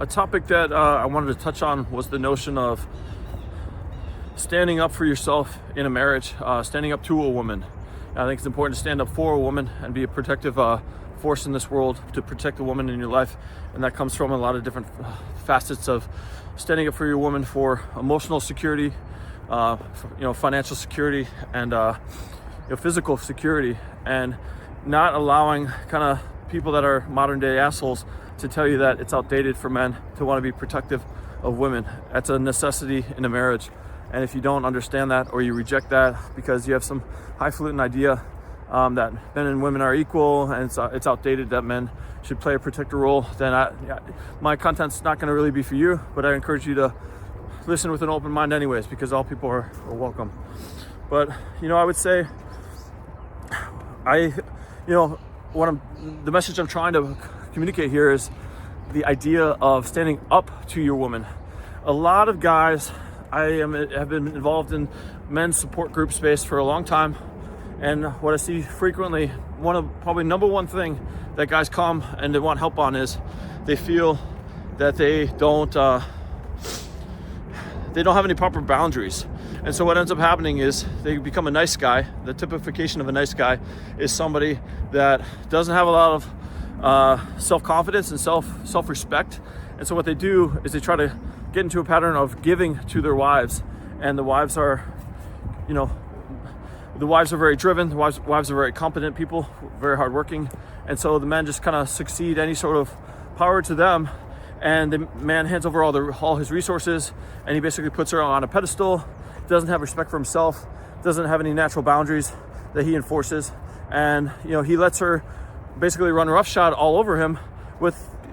a topic that I wanted to touch on was the notion of standing up for yourself in a marriage, standing up to a woman. I think it's important to stand up for a woman and be a protective force in this world to protect a woman in your life. And that comes from a lot of different facets of standing up for your woman for emotional security, financial security, and physical security, and not allowing kind of people that are modern day assholes to tell you that it's outdated for men to want to be protective of women. That's a necessity in a marriage. And if you don't understand that, or you reject that because you have some highfalutin idea that men and women are equal and it's outdated, that men should play a protector role, then my content's not going to really be for you. But I encourage you to listen with an open mind anyways, because all people are welcome. But I would say the message I'm trying to communicate here is the idea of standing up to your woman. A lot of guys, have been involved in men's support group space for a long time, and what I see frequently, probably number one thing that guys come and they want help on is they feel that they don't have any proper boundaries. And so what ends up happening is they become a nice guy. The typification of a nice guy is somebody that doesn't have a lot of self-confidence and self-respect. And so what they do is they try to get into a pattern of giving to their wives. And the wives are, very driven. The wives are very competent people, very hardworking. And so the men just kind of succeed any sort of power to them. And the man hands over all his resources, and he basically puts her on a pedestal. Doesn't have respect for himself, doesn't have any natural boundaries that he enforces, and he lets her basically run roughshod all over him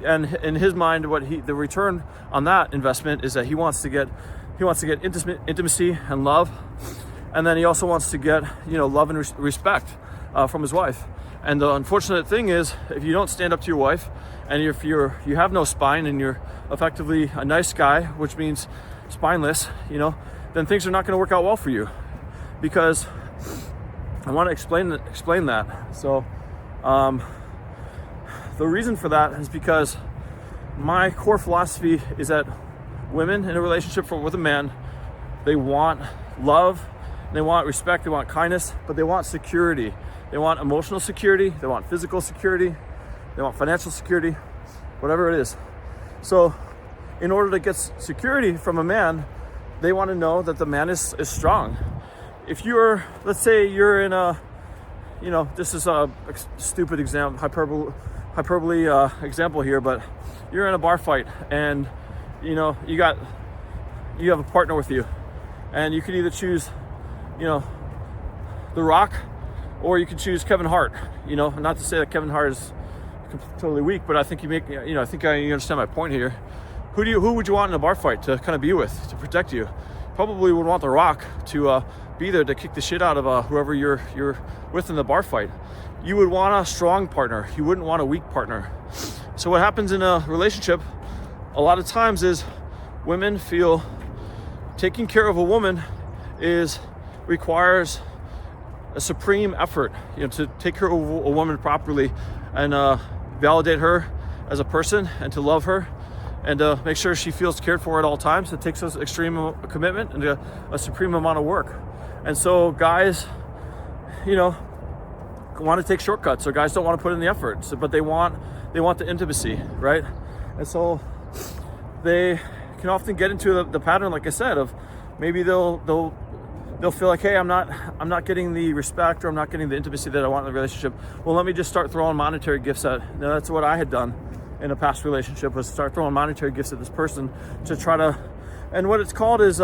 and in his mind the return on that investment is that he wants to get intimacy and love, and then he also wants to get love and respect from his wife. And the unfortunate thing is, if you don't stand up to your wife, and if you have no spine and you're effectively a nice guy, which means spineless, then things are not going to work out well for you. Because I want to explain that. So the reason for that is because my core philosophy is that women in a relationship with a man, they want love, they want respect, they want kindness, but they want security. They want emotional security, they want physical security, they want financial security, whatever it is. So in order to get security from a man, they want to know that the man is strong. If let's say you're in this is a stupid example, hyperbole example here, but you're in a bar fight and you have a partner with you, and you could either choose The Rock, or you could choose Kevin Hart. Not to say that Kevin Hart is totally weak, but I think you understand my point here. Who would you want in a bar fight to kind of be with, to protect you? Probably would want The Rock to be there to kick the shit out of whoever you're with in the bar fight. You would want a strong partner. You wouldn't want a weak partner. So what happens in a relationship a lot of times is women feel taking care of a woman requires a supreme effort, to take care of a woman properly and validate her as a person and to love her and make sure she feels cared for at all times. It takes us extreme commitment and a supreme amount of work. And so guys, want to take shortcuts, or guys don't want to put in the effort. But they want the intimacy, right? And so they can often get into the pattern, like I said, of maybe they'll feel like, hey, I'm not getting the respect, or I'm not getting the intimacy that I want in the relationship. Well, let me just start throwing monetary gifts at. Now, that's what I had done in a past relationship, was start throwing monetary gifts at this person to try to, and what it's called is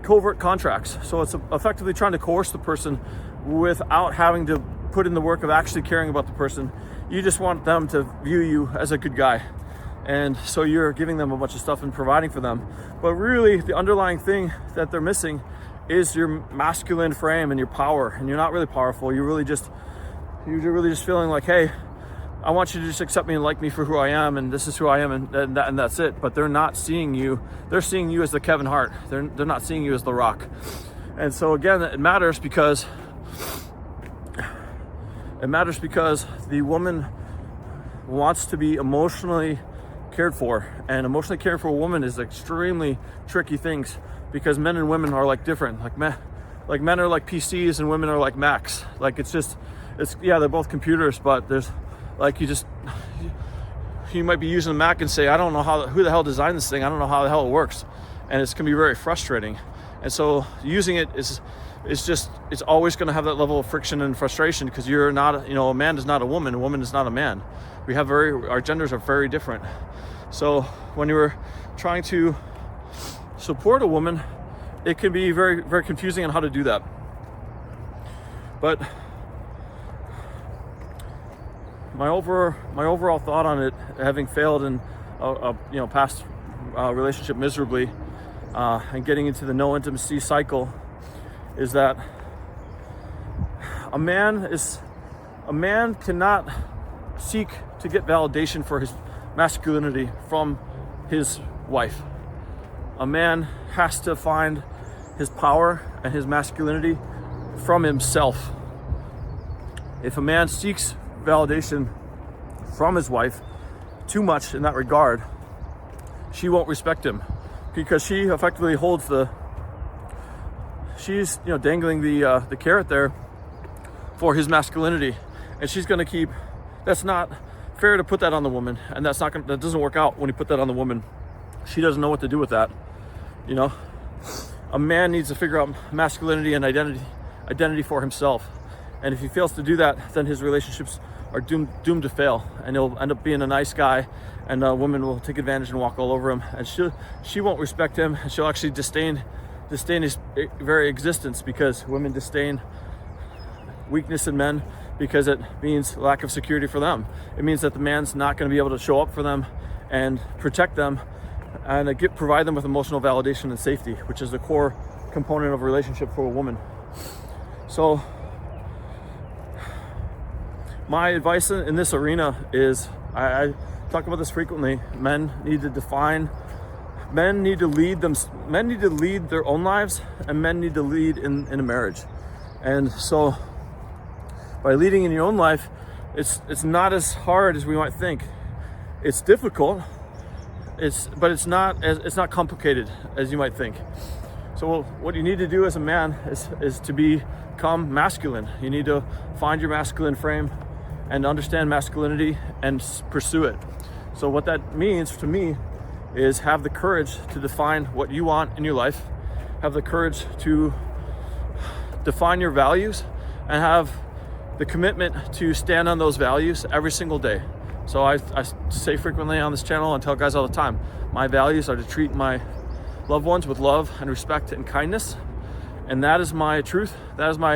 covert contracts. So it's effectively trying to coerce the person without having to put in the work of actually caring about the person. You just want them to view you as a good guy. And so you're giving them a bunch of stuff and providing for them. But really, the underlying thing that they're missing is your masculine frame and your power. And you're not really powerful. You're really just feeling like, hey, I want you to just accept me and like me for who I am, and this is who I am, and that's it. But they're not seeing you. They're seeing you as the Kevin Hart. They're not seeing you as The Rock. And so again, it matters because the woman wants to be emotionally cared for. And emotionally caring for a woman is extremely tricky things, because men and women are like different. Like men are like PCs and women are like Macs. Like it's yeah, they're both computers, but there's like you might be using a Mac and say, I don't know who the hell designed this thing. I don't know how the hell it works. And it's gonna be very frustrating. And so using it is it's always gonna have that level of friction and frustration, because you're not, a man is not a woman is not a man. Our genders are very different. So when you're trying to support a woman, it can be very, very confusing on how to do that. But my overall thought on it, having failed in a past relationship miserably, and getting into the no intimacy cycle, is that a man cannot seek to get validation for his masculinity from his wife. A man has to find his power and his masculinity from himself. If a man seeks validation from his wife too much in that regard, she won't respect him, because she effectively she's dangling the carrot there for his masculinity, and she's going to keep. That's not fair to put that on the woman, and that doesn't work out when you put that on the woman. She doesn't know what to do with that. A man needs to figure out masculinity and identity for himself, and if he fails to do that, then his relationships are doomed to fail, and he'll end up being a nice guy, and a woman will take advantage and walk all over him, and she won't respect him, and she'll actually disdain his very existence, because women disdain weakness in men, because it means lack of security for them. It means that the man's not going to be able to show up for them and protect them and provide them with emotional validation and safety, which is the core component of a relationship for a woman. So my advice in this arena is, I talk about this frequently, men need to lead their own lives, and men need to lead in a marriage. And so by leading in your own life, it's not as hard as we might think. It's difficult, but it's not complicated as you might think. So what you need to do as a man is to become masculine. You need to find your masculine frame and understand masculinity and pursue it. So what that means to me is have the courage to define what you want in your life, have the courage to define your values, and have the commitment to stand on those values every single day. So I say frequently on this channel and tell guys all the time, my values are to treat my loved ones with love and respect and kindness, and that is my truth. That is my,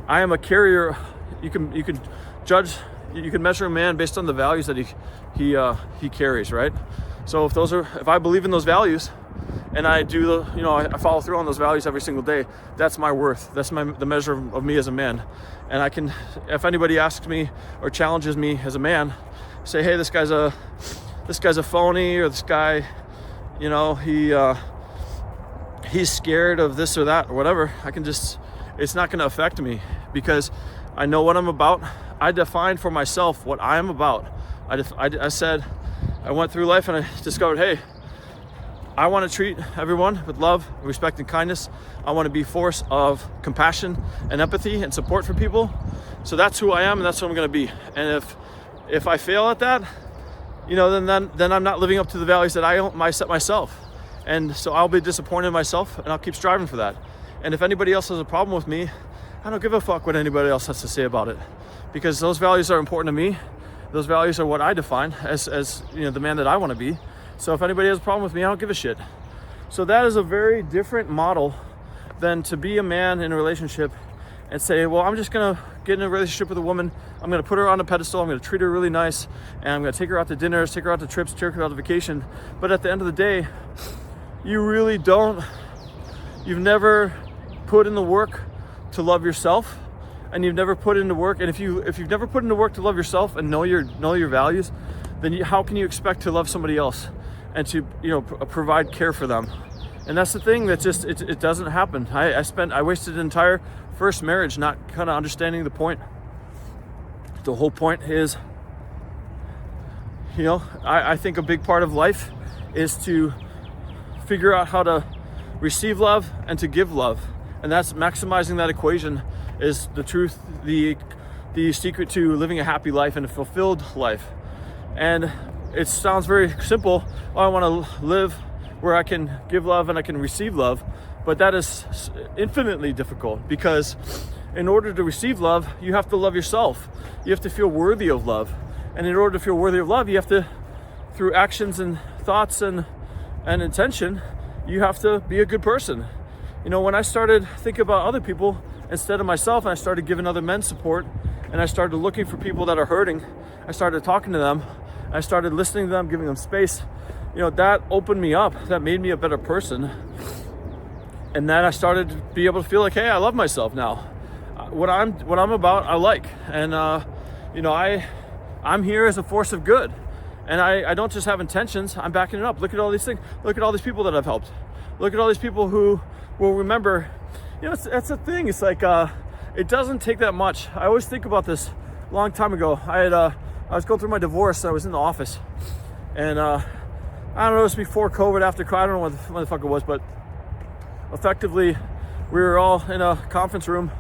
I am a carrier. You can judge, you can measure a man based on the values that he carries, right? So if I believe in those values, and I do I follow through on those values every single day, that's my worth. That's the measure of me as a man. And if anybody asks me or challenges me as a man, say, hey, this guy's a phony, or this guy, he's scared of this or that or whatever, it's not going to affect me, because I know what I'm about. I defined for myself what I am about. I went through life and I discovered, hey, I want to treat everyone with love, respect, and kindness. I want to be a force of compassion and empathy and support for people. So that's who I am, and that's who I'm going to be. And if I fail at that, then I'm not living up to the values that I set myself. And so I'll be disappointed in myself, and I'll keep striving for that. And if anybody else has a problem with me, I don't give a fuck what anybody else has to say about it, because those values are important to me. Those values are what I define as the man that I want to be. So if anybody has a problem with me, I don't give a shit. So that is a very different model than to be a man in a relationship and say, well, I'm just gonna get in a relationship with a woman. I'm gonna put her on a pedestal. I'm gonna treat her really nice, and I'm gonna take her out to dinners, take her out to trips, take her out to vacation. But at the end of the day, you've never put in the work to love yourself, and you've never put into work. And if you've never put into work to love yourself and know your values, then how can you expect to love somebody else and to provide care for them? And that's the thing that it doesn't happen. I wasted an entire first marriage not kind of understanding the point. The whole point is I think a big part of life is to figure out how to receive love and to give love. And that's maximizing that equation is the truth, the secret to living a happy life and a fulfilled life. And it sounds very simple. I want to live where I can give love and I can receive love. But that is infinitely difficult, because in order to receive love, you have to love yourself. You have to feel worthy of love. And in order to feel worthy of love, you have to, through actions and thoughts and intention, you have to be a good person. When I started thinking about other people instead of myself, and I started giving other men support, and I started looking for people that are hurting, I started talking to them, I started listening to them, giving them space, that opened me up. That made me a better person. And then I started to be able to feel like, hey, I love myself now. What I'm about, I like. And, I'm here as a force of good. And I don't just have intentions, I'm backing it up. Look at all these things. Look at all these people that I've helped. Look at all these people who will remember. That's the thing. It's like, it doesn't take that much. I always think about this a long time ago. I was going through my divorce. I was in the office. And I don't know, it was before COVID, after COVID, I don't know when the fuck it was, but effectively, we were all in a conference room,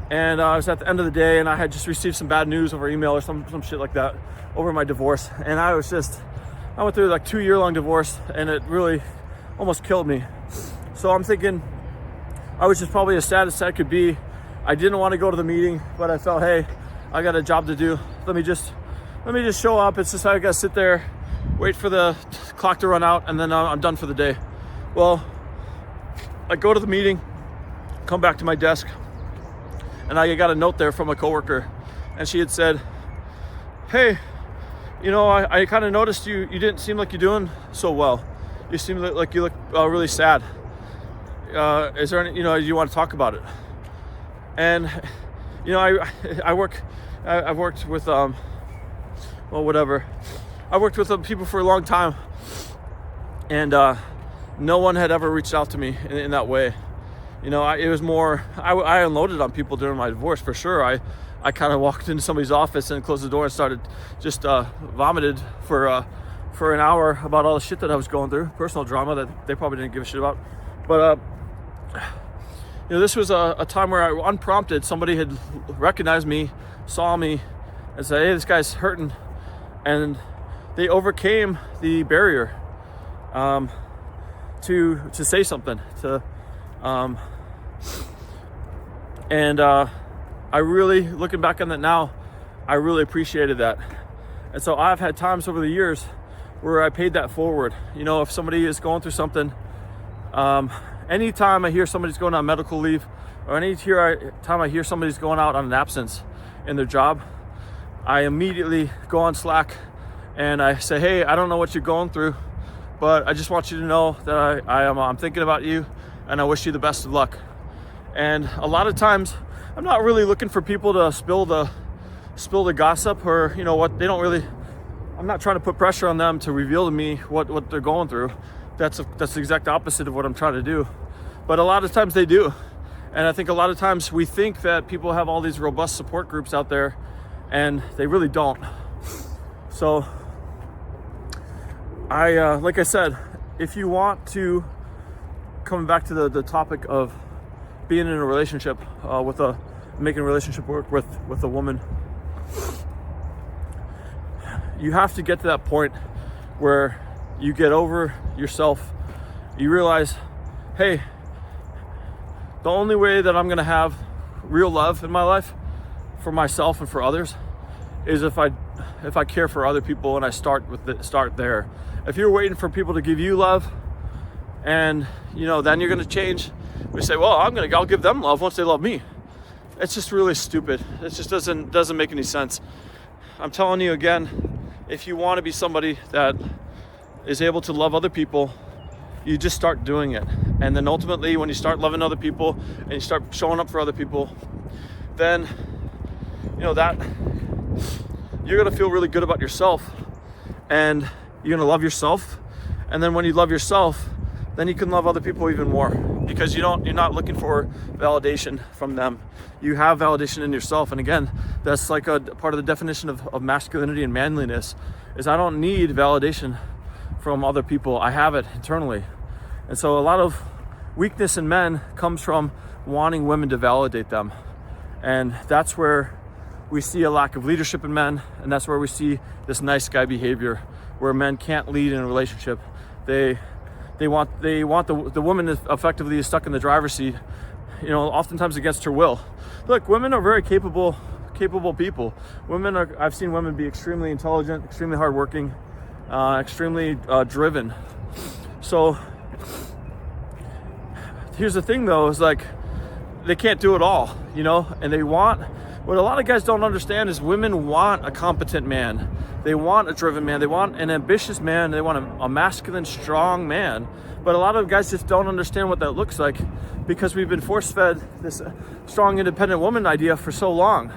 and it was at the end of the day, and I had just received some bad news over email or some shit like that over my divorce. And I went through like 2-year-long divorce, and it really almost killed me. So I'm thinking I was just probably as sad as I could be. I didn't want to go to the meeting, but I felt, hey, I got a job to do. Let me just show up. It's just I got to sit there, wait for the clock to run out, and then I'm done for the day. Well, I go to the meeting, come back to my desk, and I got a note there from a coworker, and she had said, hey, I kind of noticed you didn't seem like you're doing so well. You seem like you look really sad. Is there any, do you want to talk about it? And, I've worked with, whatever. I worked with people for a long time, and no one had ever reached out to me in that way. It was more, I unloaded on people during my divorce, for sure. I kind of walked into somebody's office and closed the door and started just vomited for an hour about all the shit that I was going through, personal drama that they probably didn't give a shit about. But this was a time where unprompted, somebody had recognized me, saw me, and said, hey, this guy's hurting. And they overcame the barrier to say something. I really, looking back on that now, I really appreciated that. And so I've had times over the years where I paid that forward. If somebody is going through something, anytime I hear somebody's going on medical leave, or time I hear somebody's going out on an absence in their job, I immediately go on Slack and I say, hey, I don't know what you're going through, but I just want you to know that I'm thinking about you, and I wish you the best of luck. And a lot of times, I'm not really looking for people to spill the gossip, or what they don't really. I'm not trying to put pressure on them to reveal to me what they're going through. That's the exact opposite of what I'm trying to do. But a lot of times they do, and I think a lot of times we think that people have all these robust support groups out there, and they really don't. So, like I said, if you want to, coming back to the topic of being in a relationship making a relationship work with a woman, you have to get to that point where you get over yourself. You realize, hey, the only way that I'm gonna have real love in my life for myself and for others is if I care for other people, and I start there. If you're waiting for people to give you love, and then you're gonna change, we say, well, I'll give them love once they love me. It's just really stupid. It just doesn't make any sense. I'm telling you again, if you want to be somebody that is able to love other people, you just start doing it. And then ultimately, when you start loving other people and you start showing up for other people, then that you're gonna feel really good about yourself, and you're gonna love yourself. And then when you love yourself, then you can love other people even more, because you're not looking for validation from them. You have validation in yourself. And again, that's like a part of the definition of masculinity and manliness, is I don't need validation from other people. I have it internally. And so a lot of weakness in men comes from wanting women to validate them. And that's where we see a lack of leadership in men, and that's where we see this nice guy behavior where men can't lead in a relationship. They want the woman effectively is stuck in the driver's seat, oftentimes against her will. Look, women are very capable people. I've seen women be extremely intelligent, extremely hardworking, extremely driven. So here's the thing though, is like they can't do it all, and what a lot of guys don't understand is women want a competent man. They want a driven man. They want an ambitious man. They want a masculine, strong man. But a lot of guys just don't understand what that looks like because we've been force-fed this strong, independent woman idea for so long.